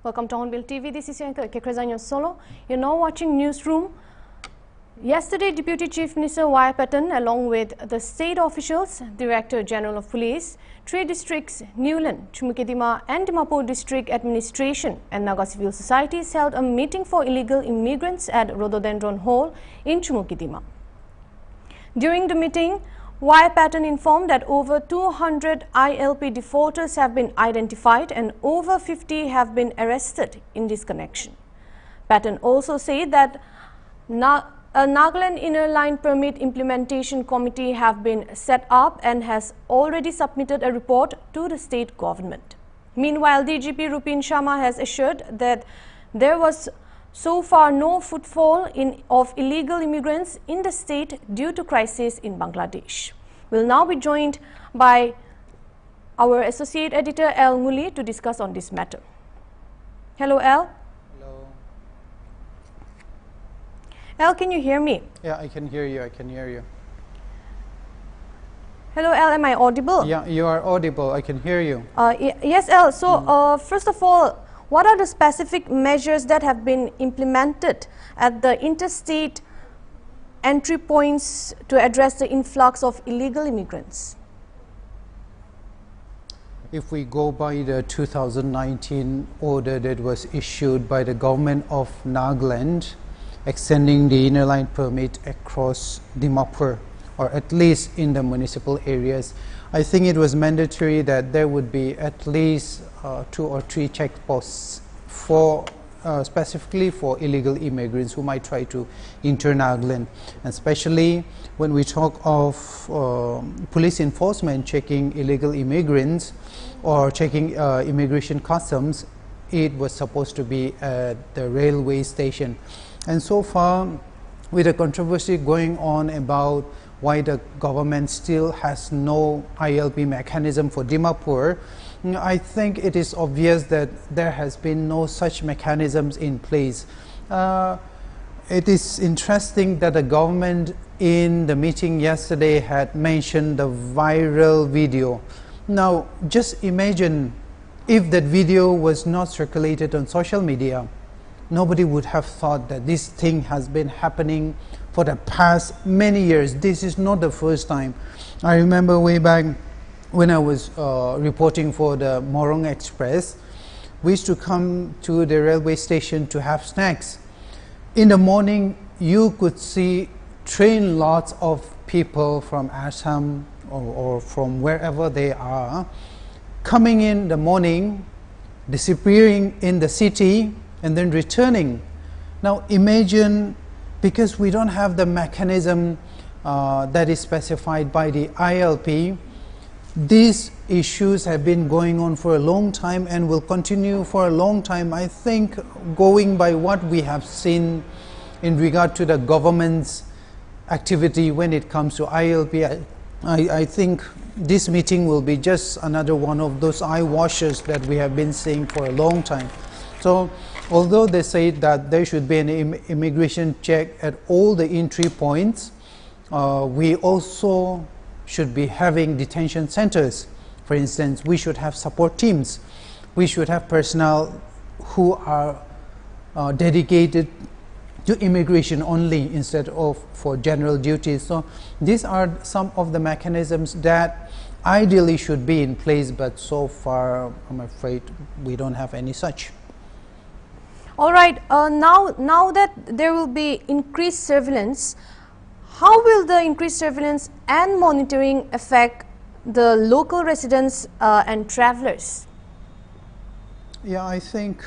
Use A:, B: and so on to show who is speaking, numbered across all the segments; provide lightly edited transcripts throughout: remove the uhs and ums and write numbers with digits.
A: Welcome to Hornbill TV. This is your anchor, Kekrazanyo Solo. You're now watching Newsroom. Yesterday, Deputy Chief Minister Y. Patton, along with the state officials, Director General of Police, 3 districts, Newland, Chumukidima and Dimapur District Administration and Naga Civil Societies held a meeting for illegal immigrants at Rhododendron Hall in Chumukidima. During the meeting, Y. Patton informed that over 200 ILP defaulters have been identified and over 50 have been arrested in this connection. Patton also said that a Nagaland Inner Line Permit Implementation Committee have been set up and has already submitted a report to the state government. Meanwhile, DGP Rupin Sharma has assured that there was so far no footfall of illegal immigrants in the state due to crisis in Bangladesh. We'll now be joined by our Associate Editor L. Muli to discuss on this matter. Hello, L.
B: Hello.
A: L, can you hear me?
B: Yeah, I can hear you. I can hear you.
A: Hello, L. Am I audible?
B: Yeah, you are audible. I can hear you.
A: Yes, L. So, first of all, what are the specific measures that have been implemented at the interstate entry points to address the influx of illegal immigrants?
B: If we go by the 2019 order that was issued by the government of Nagaland, extending the inner line permit across Dimapur, or at least in the municipal areas, I think it was mandatory that there would be at least 2 or 3 checkposts for specifically for illegal immigrants who might try to enter Nagaland, and especially when we talk of police enforcement checking illegal immigrants or checking immigration customs, it was supposed to be at the railway station. And so far, with the controversy going on about why the government still has no ILP mechanism for Dimapur, I think it is obvious that there has been no such mechanisms in place. It is interesting that the government in the meeting yesterday had mentioned the viral video. Now, just imagine if that video was not circulated on social media, nobody would have thought that this thing has been happening for the past many years. This is not the first time. I remember way back when I was reporting for the Morong Express, we used to come to the railway station to have snacks. In the morning, you could see train lots of people from Assam or from wherever they are, coming in the morning, disappearing in the city, and then returning. Now imagine, because we don't have the mechanism that is specified by the ILP, these issues have been going on for a long time and will continue for a long time. I think, going by what we have seen in regard to the government's activity when it comes to ILP, I think this meeting will be just another one of those eye washers that we have been seeing for a long time. So, although they say that there should be an immigration check at all the entry points, we also should be having detention centers. For instance, we should have support teams. We should have personnel who are dedicated to immigration only instead of for general duties. So these are some of the mechanisms that ideally should be in place, but so far I'm afraid we don't have any such.
A: All right, now that there will be increased surveillance, how will the increased surveillance and monitoring affect the local residents and travelers?
B: Yeah, I think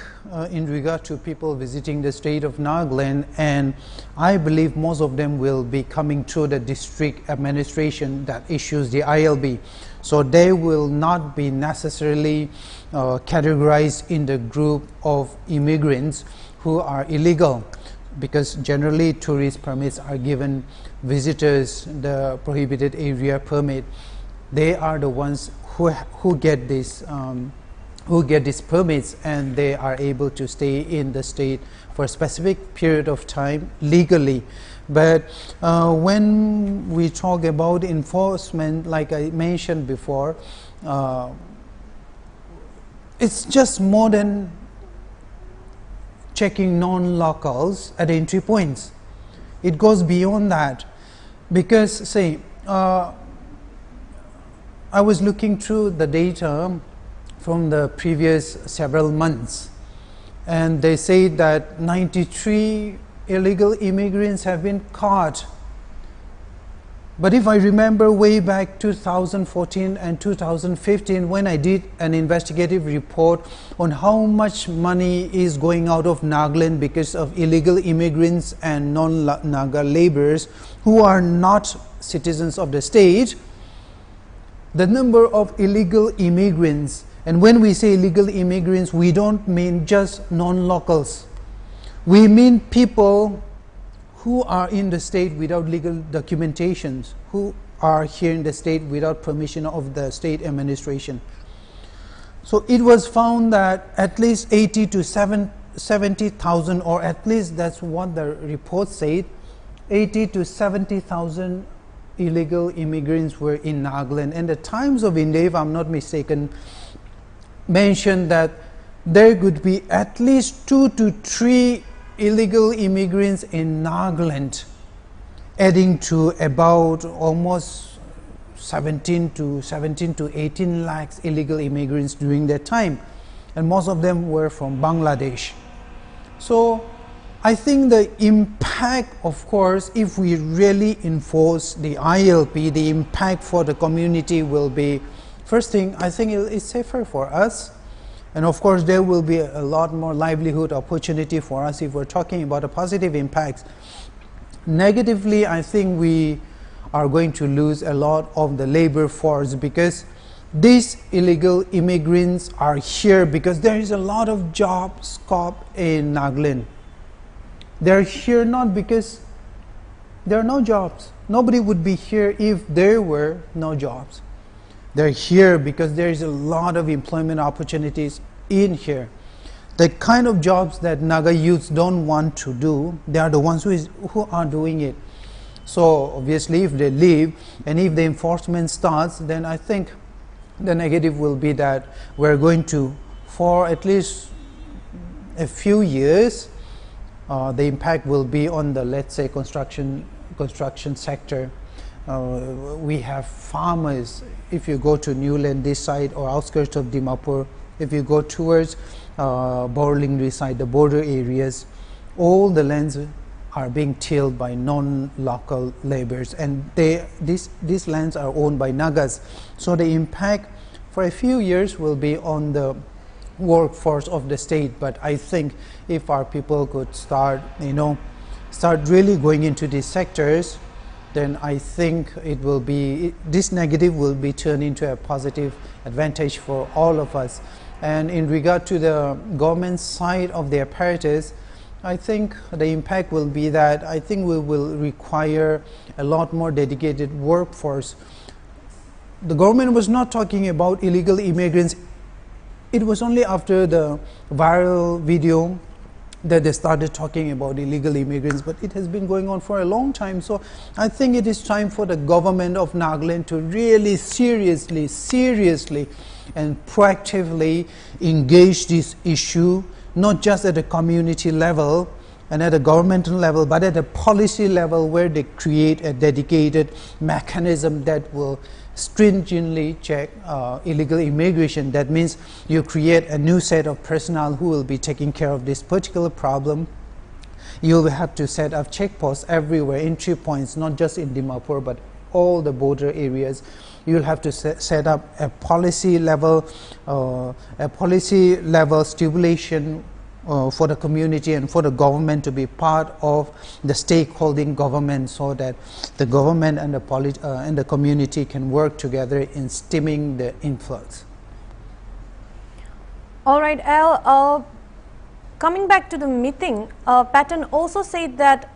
B: in regard to people visiting the state of Nagaland, and I believe most of them will be coming through the district administration that issues the ILB. So they will not be necessarily categorized in the group of immigrants who are illegal, because generally tourist permits are given visitors the prohibited area permit. They are the ones who get this these permits, and they are able to stay in the state for a specific period of time legally. But when we talk about enforcement, like I mentioned before, it's just more than checking non-locals at entry points. It goes beyond that, because say I was looking through the data from the previous several months, and they say that 93 illegal immigrants have been caught. But if I remember way back 2014 and 2015, when I did an investigative report on how much money is going out of Nagaland because of illegal immigrants and non-Naga laborers who are not citizens of the state, the number of illegal immigrants, and when we say illegal immigrants, we don't mean just non-locals. We mean people who are in the state without legal documentations, who are here in the state without permission of the state administration. So it was found that at least 80 to 70,000, or at least that's what the report said, 80 to 70,000 illegal immigrants were in Nagaland. And the Times of India, if I'm not mistaken, mentioned that there could be at least 2 to 3 illegal immigrants in Nagaland, adding to about almost 17 to 18 lakhs illegal immigrants during that time, and most of them were from Bangladesh. So I think the impact, of course, if we really enforce the ILP, the impact for the community will be, first thing, I think it's safer for us. And of course, there will be a lot more livelihood opportunity for us if we're talking about a positive impact. Negatively, I think we are going to lose a lot of the labor force, because these illegal immigrants are here because there is a lot of job scope in Nagaland. They're here not because there are no jobs. Nobody would be here if there were no jobs. They're here because there is a lot of employment opportunities in here. The kind of jobs that Naga youths don't want to do, they are the ones who are doing it. So obviously if they leave and if the enforcement starts, then I think the negative will be that we're going to, for at least a few years, the impact will be on the, let's say, construction sector. We have farmers. If you go to Newland this side or outskirts of Dimapur, if you go towards Borlingri side, the border areas, all the lands are being tilled by non-local laborers, and these lands are owned by Nagas. So the impact for a few years will be on the workforce of the state. But I think if our people could start really going into these sectors, then I think it will be, this negative will be turned into a positive advantage for all of us. And in regard to the government side of the apparatus, I think the impact will be that I think we will require a lot more dedicated workforce. The government was not talking about illegal immigrants. It was only after the viral video that they started talking about illegal immigrants, but it has been going on for a long time. So I think it is time for the government of Nagaland to really seriously and proactively engage this issue, not just at a community level and at a governmental level, but at a policy level, where they create a dedicated mechanism that will stringently check illegal immigration. That means you create a new set of personnel who will be taking care of this particular problem. You will have to set up checkposts everywhere, entry points, not just in Dimapur, but all the border areas. You will have to set up a policy level stipulation for the community and for the government to be part of the stakeholding government, so that the government and the community can work together in stemming the influx.
A: All right, Al, coming back to the meeting, Patton also said that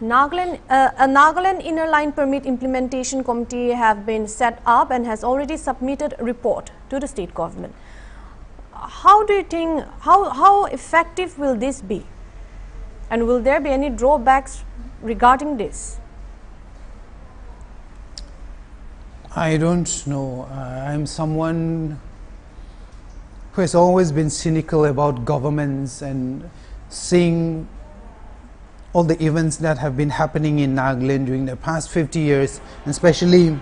A: a Nagaland Inner Line Permit Implementation Committee have been set up and has already submitted a report to the state government. How do you think, how effective will this be? And will there be any drawbacks regarding this?
B: I don't know. I'm someone who has always been cynical about governments and seeing all the events that have been happening in Nagaland during the past 50 years, especially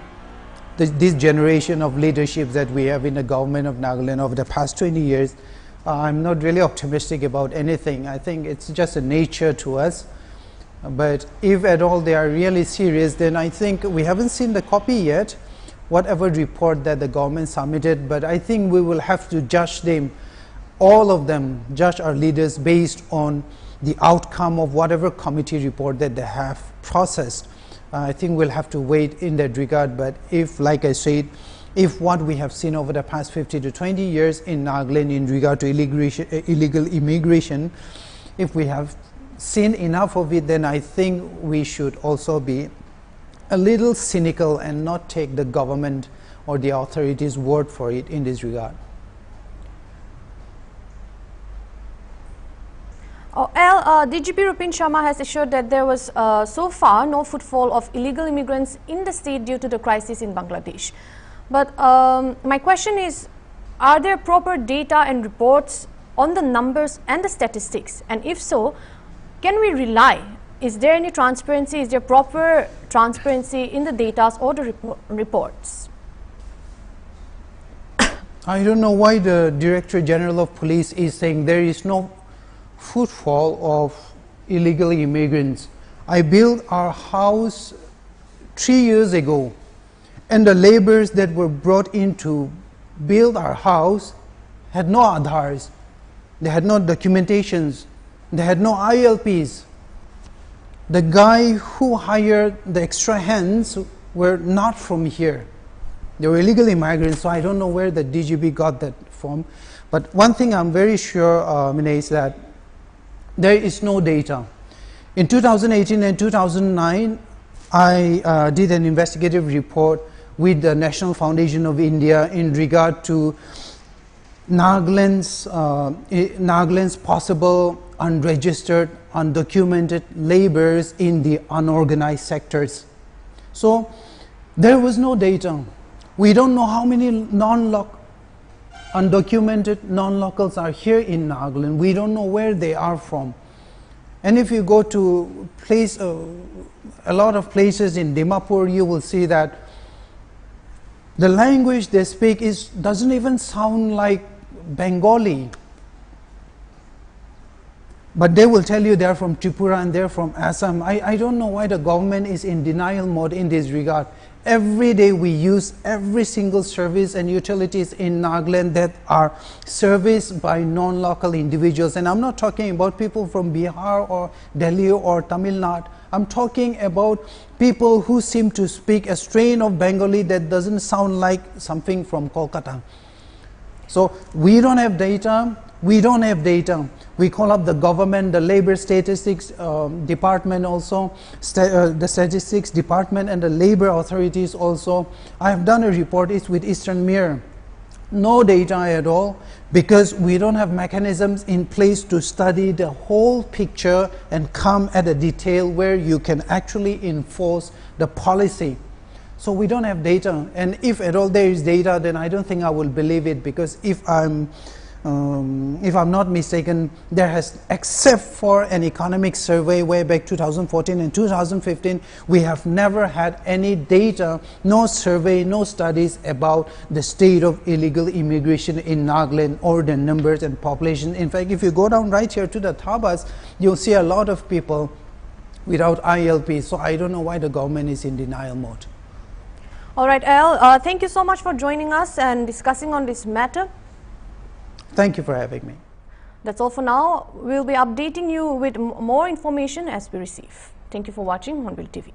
B: this generation of leadership that we have in the government of Nagaland over the past 20 years, I'm not really optimistic about anything. I think it's just a nature to us. But if at all they are really serious, then I think we haven't seen the copy yet, whatever report that the government submitted, but I think we will have to judge them, all of them, judge our leaders based on the outcome of whatever committee report that they have processed. I think we'll have to wait in that regard, but if, like I said, if what we have seen over the past 50 to 20 years in Nagaland in regard to illegal immigration, if we have seen enough of it, then I think we should also be a little cynical and not take the government or the authorities' word for it in this regard.
A: DGP Rupin Sharma has assured that there was so far no footfall of illegal immigrants in the state due to the crisis in Bangladesh. But my question is, are there proper data and reports on the numbers and the statistics? And if so, can we rely? Is there any transparency? Is there proper transparency in the data or the reports?
B: I don't know why the Director General of Police is saying there is no footfall of illegal immigrants. I built our house 3 years ago, and the laborers that were brought in to build our house had no Aadhars, they had no documentations, they had no ILPs. The guy who hired the extra hands were not from here. They were illegal immigrants, so I don't know where the DGB got that from. But one thing I'm very sure, is that there is no data. In 2018 and 2009, I did an investigative report with the National Foundation of India in regard to Nagaland's possible unregistered, undocumented laborers in the unorganized sectors. So there was no data. We don't know how many undocumented non-locals are here in Nagaland. We don't know where they are from. And if you go to a lot of places in Dimapur, you will see that the language they speak doesn't even sound like Bengali. But they will tell you they're from Tripura and they're from Assam. I don't know why the government is in denial mode in this regard. Every day we use every single service and utilities in Nagaland that are serviced by non-local individuals. And I'm not talking about people from Bihar or Delhi or Tamil Nadu. I'm talking about people who seem to speak a strain of Bengali that doesn't sound like something from Kolkata. So we don't have data. We don't have data. We call up the government, the labor statistics department also, the statistics department and the labor authorities also. I have done a report, it's with Eastern Mirror. No data at all, because we don't have mechanisms in place to study the whole picture and come at a detail where you can actually enforce the policy. So we don't have data, and if at all there is data, then I don't think I will believe it, because if I'm not mistaken, there has, except for an economic survey way back 2014 and 2015, we have never had any data, no survey, no studies about the state of illegal immigration in Nagaland or the numbers and population. In fact, if you go down right here to the Thabas, you'll see a lot of people without ILP. So I don't know why the government is in denial mode.
A: All right, Al, thank you so much for joining us and discussing on this matter.
B: Thank you for having me.
A: That's all for now. We'll be updating you with more information as we receive. Thank you for watching Hornbill TV.